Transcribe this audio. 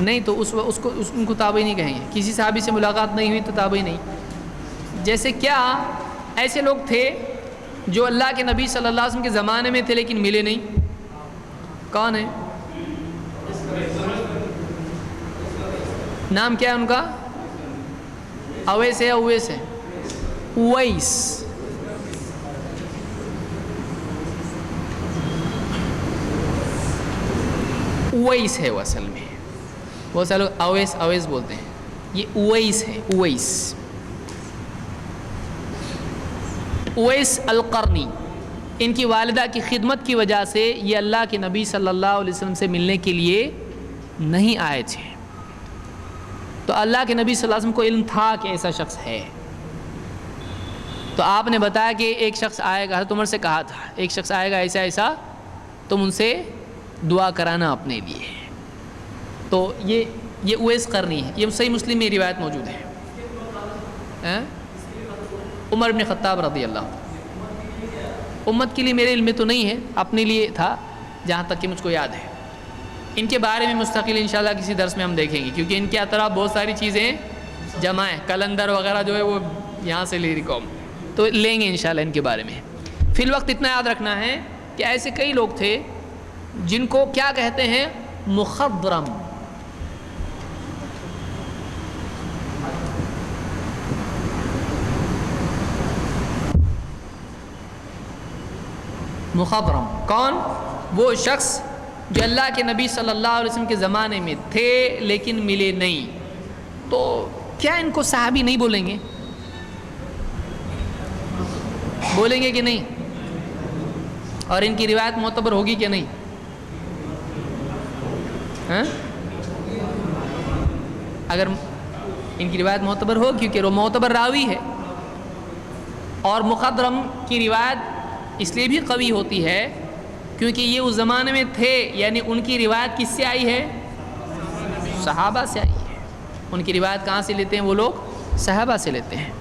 نہیں تو ان کو تابعی نہیں کہیں گے. کسی صحابی سے ملاقات نہیں ہوئی تو تابعی نہیں. جیسے کیا ایسے لوگ تھے جو اللہ کے نبی صلی اللہ علیہ وسلم کے زمانے میں تھے لیکن ملے نہیں. کون ہے؟ نام کیا ہے ان کا؟ اویس ہے. اویس ہے. اویس. اویس ہے وہ اصل میں. بہت سارے لوگ اویس اویس بولتے ہیں. یہ اویس ہے. اویس. اویس القرنی. ان کی والدہ کی خدمت کی وجہ سے یہ اللہ کے نبی صلی اللہ علیہ وسلم سے ملنے کے لیے نہیں آئے تھے. تو اللہ کے نبی صلی اللہ علیہ وسلم کو علم تھا کہ ایسا شخص ہے. تو آپ نے بتایا کہ ایک شخص آئے گا. حضرت عمر سے کہا تھا ایک شخص آئے گا ایسا ایسا, تم ان سے دعا کرانا اپنے لیے. تو یہ اویس قرنی ہے. یہ صحیح مسلم میں روایت موجود ہے. عمر بن خطاب رضی اللہ عنہ. امت کے لیے میرے علم میں تو نہیں ہے, اپنے لیے تھا جہاں تک کہ مجھ کو یاد ہے. ان کے بارے میں مستقل انشاءاللہ کسی درس میں ہم دیکھیں گے, کیونکہ ان کے اطراف بہت ساری چیزیں جمع ہیں. کلندر وغیرہ جو ہے وہ یہاں سے لے قوم, تو لیں گے انشاءاللہ ان کے بارے میں. فی الوقت اتنا یاد رکھنا ہے کہ ایسے کئی لوگ تھے جن کو کیا کہتے ہیں؟ مخضرم. مخضرم کون؟ وہ شخص جو اللہ کے نبی صلی اللہ علیہ وسلم کے زمانے میں تھے لیکن ملے نہیں. تو کیا ان کو صحابی نہیں بولیں گے؟ بولیں گے کہ نہیں؟ اور ان کی روایت معتبر ہوگی کہ نہیں؟ اگر ان کی روایت معتبر ہو, کیونکہ وہ معتبر راوی ہے, اور مخضرم کی روایت اس لیے بھی قوی ہوتی ہے کیونکہ یہ اس زمانے میں تھے, یعنی ان کی روایت کس سے آئی ہے؟ صحابہ سے آئی ہے. ان کی روایت کہاں سے لیتے ہیں وہ لوگ؟ صحابہ سے لیتے ہیں.